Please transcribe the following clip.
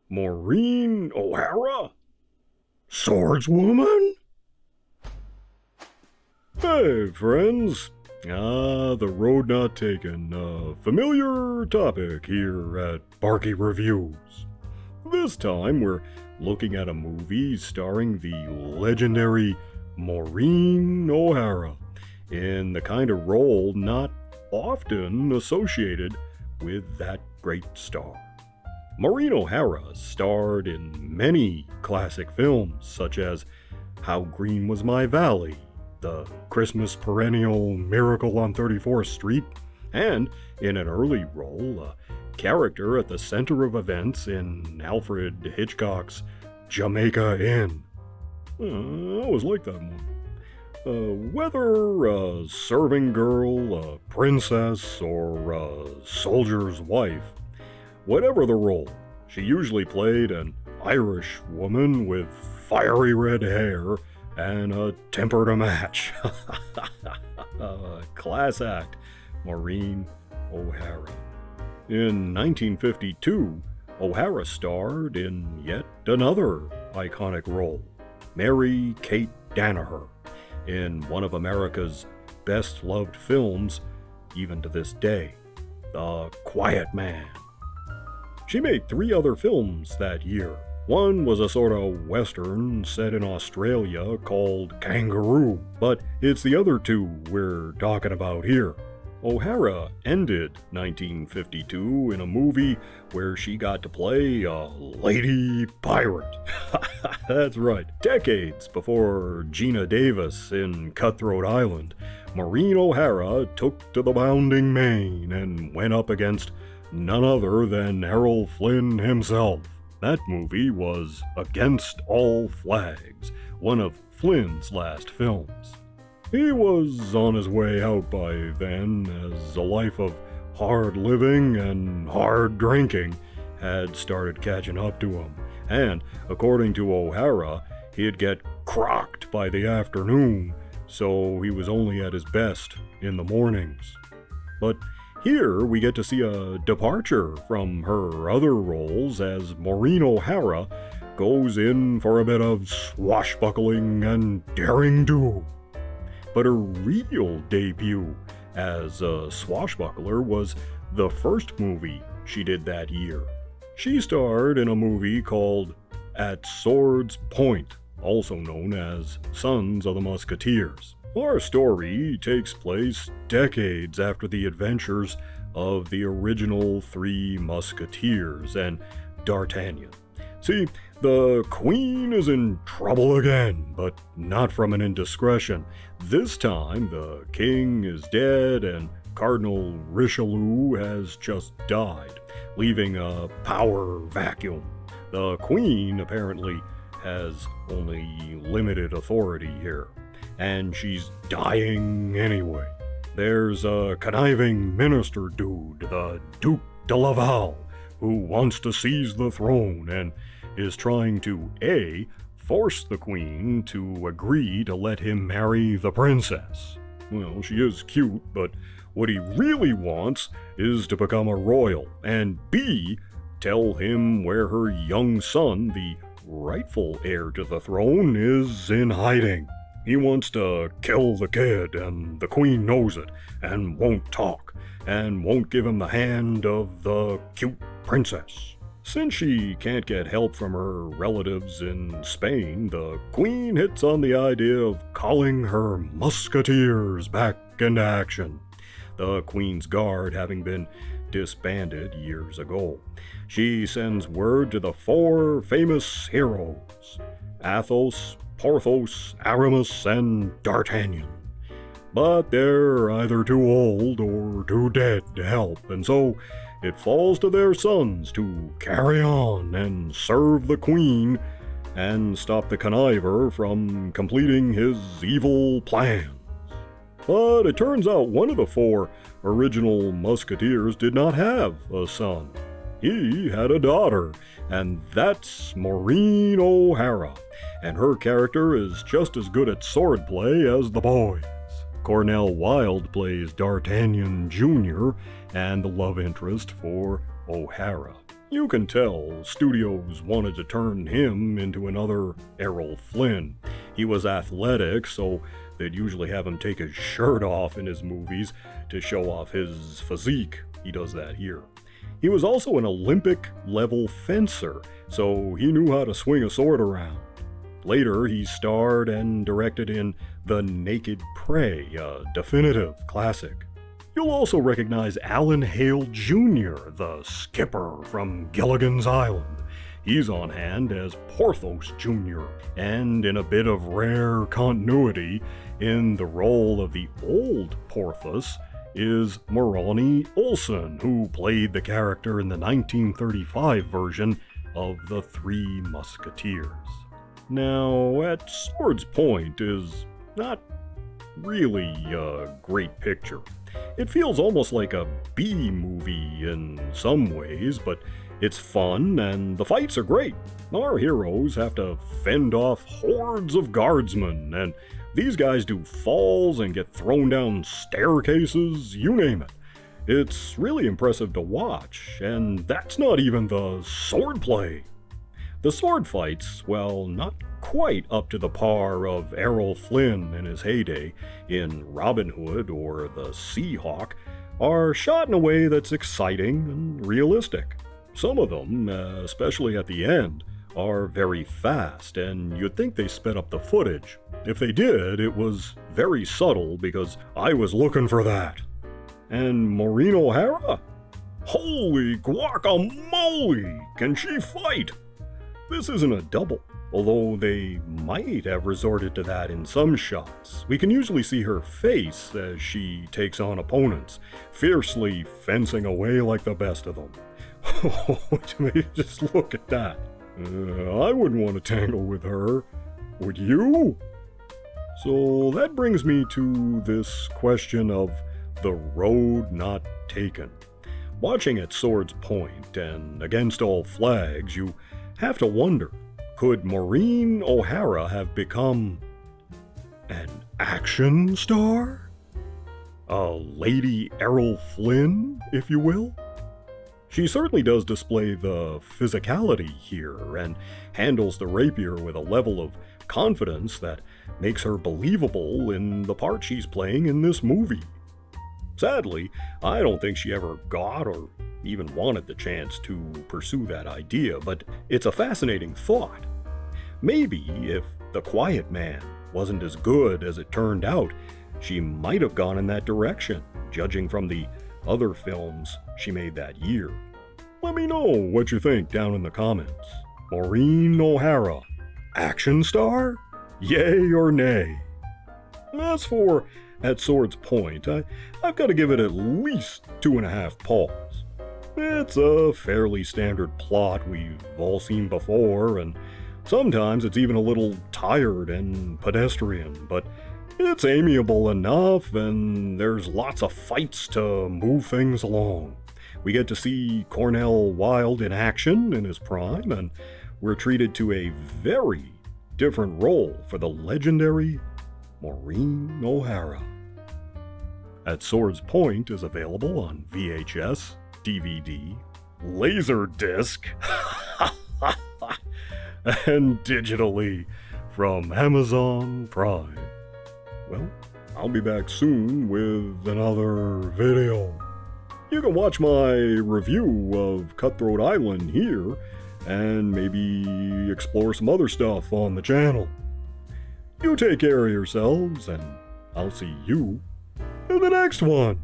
Maureen O'Hara? Swordswoman? Hey, friends. The road not taken. A familiar topic here at Barkey Reviews. This time we're looking at a movie starring the legendary Maureen O'Hara in the kind of role not often associated with that great star. Maureen O'Hara starred in many classic films such as How Green Was My Valley, The Christmas Perennial Miracle on 34th Street, and in an early role, a character at the center of events in Alfred Hitchcock's Jamaica Inn. I always liked that one. Whether a serving girl, a princess, or a soldier's wife, whatever the role, she usually played an Irish woman with fiery red hair and a temper to match. Class act, Maureen O'Hara. In 1952, O'Hara starred in yet another iconic role, Mary Kate Danaher, in one of America's best-loved films, even to this day, The Quiet Man. She made 3 other films that year. One was a sort of western set in Australia called Kangaroo, but it's the other 2 we're talking about here. O'Hara ended 1952 in a movie where she got to play a lady pirate. That's right. Decades before Gina Davis in Cutthroat Island, Maureen O'Hara took to the bounding main and went up against none other than Errol Flynn himself. That movie was Against All Flags, one of Flynn's last films. He was on his way out by then, as a life of hard living and hard drinking had started catching up to him, and according to O'Hara, he'd get crocked by the afternoon, so he was only at his best in the mornings. But here we get to see a departure from her other roles as Maureen O'Hara goes in for a bit of swashbuckling and daring-do. But her real debut as a swashbuckler was the first movie she did that year. She starred in a movie called At Sword's Point, also known as Sons of the Musketeers. Our story takes place decades after the adventures of the original Three Musketeers and D'Artagnan. See, the Queen is in trouble again, but not from an indiscretion. This time, the King is dead and Cardinal Richelieu has just died, leaving a power vacuum. The Queen apparently has only limited authority here, and she's dying anyway. There's a conniving minister dude, the Duc de Laval, who wants to seize the throne and is trying to A, force the Queen to agree to let him marry the princess. Well, she is cute, but what he really wants is to become a royal, and B, tell him where her young son, the rightful heir to the throne, is in hiding. He wants to kill the kid, and the Queen knows it, and won't talk, and won't give him the hand of the cute princess. Since she can't get help from her relatives in Spain, the Queen hits on the idea of calling her musketeers back into action, the Queen's Guard having been disbanded years ago. She sends word to the 4 famous heroes, Athos, Porthos, Aramis, and D'Artagnan. But they're either too old or too dead to help, and so it falls to their sons to carry on and serve the Queen and stop the conniver from completing his evil plans. But it turns out one of the 4 original Musketeers did not have a son. He had a daughter, and that's Maureen O'Hara, and her character is just as good at swordplay as the boys. Cornel Wilde plays D'Artagnan Jr. and the love interest for O'Hara. You can tell studios wanted to turn him into another Errol Flynn. He was athletic, so they'd usually have him take his shirt off in his movies to show off his physique. He does that here. He was also an Olympic-level fencer, so he knew how to swing a sword around. Later, he starred and directed in The Naked Prey, a definitive classic. You'll also recognize Alan Hale Jr., the skipper from Gilligan's Island. He's on hand as Porthos Jr., and in a bit of rare continuity, in the role of the old Porthos is Maureen O'Hara, who played the character in the 1935 version of The Three Musketeers. Now, At Sword's Point is not really a great picture. It feels almost like a B-movie in some ways, but it's fun and the fights are great. Our heroes have to fend off hordes of guardsmen, and these guys do falls and get thrown down staircases, you name it. It's really impressive to watch, and that's not even the swordplay. The sword fights, well, not quite up to the par of Errol Flynn in his heyday in Robin Hood or The Seahawk, are shot in a way that's exciting and realistic. Some of them, especially at the end, are very fast, and you'd think they sped up the footage. If they did, it was very subtle because I was looking for that. And Maureen O'Hara? Holy guacamole! Can she fight? This isn't a double, although they might have resorted to that in some shots. We can usually see her face as she takes on opponents, fiercely fencing away like the best of them. Oh, just look at that. I wouldn't want to tangle with her. Would you? So that brings me to this question of the road not taken. Watching At Sword's Point and Against All Flags, you have to wonder, could Maureen O'Hara have become an action star? A Lady Errol Flynn, if you will? She certainly does display the physicality here and handles the rapier with a level of confidence that makes her believable in the part she's playing in this movie. Sadly, I don't think she ever got or even wanted the chance to pursue that idea, but it's a fascinating thought. Maybe if The Quiet Man wasn't as good as it turned out, she might have gone in that direction, judging from the other films she made that year. Let me know what you think down in the comments. Maureen O'Hara, action star? Yay or nay? As for At Sword's Point, I've got to give it at least 2.5 paws. It's a fairly standard plot we've all seen before, and sometimes it's even a little tired and pedestrian, but it's amiable enough, and there's lots of fights to move things along. We get to see Cornel Wilde in action in his prime, and we're treated to a very different role for the legendary Maureen O'Hara. At Sword's Point is available on VHS, DVD, Laserdisc, and digitally from Amazon Prime. Well, I'll be back soon with another video. You can watch my review of Cutthroat Island here, and maybe explore some other stuff on the channel. You take care of yourselves, and I'll see you in the next one.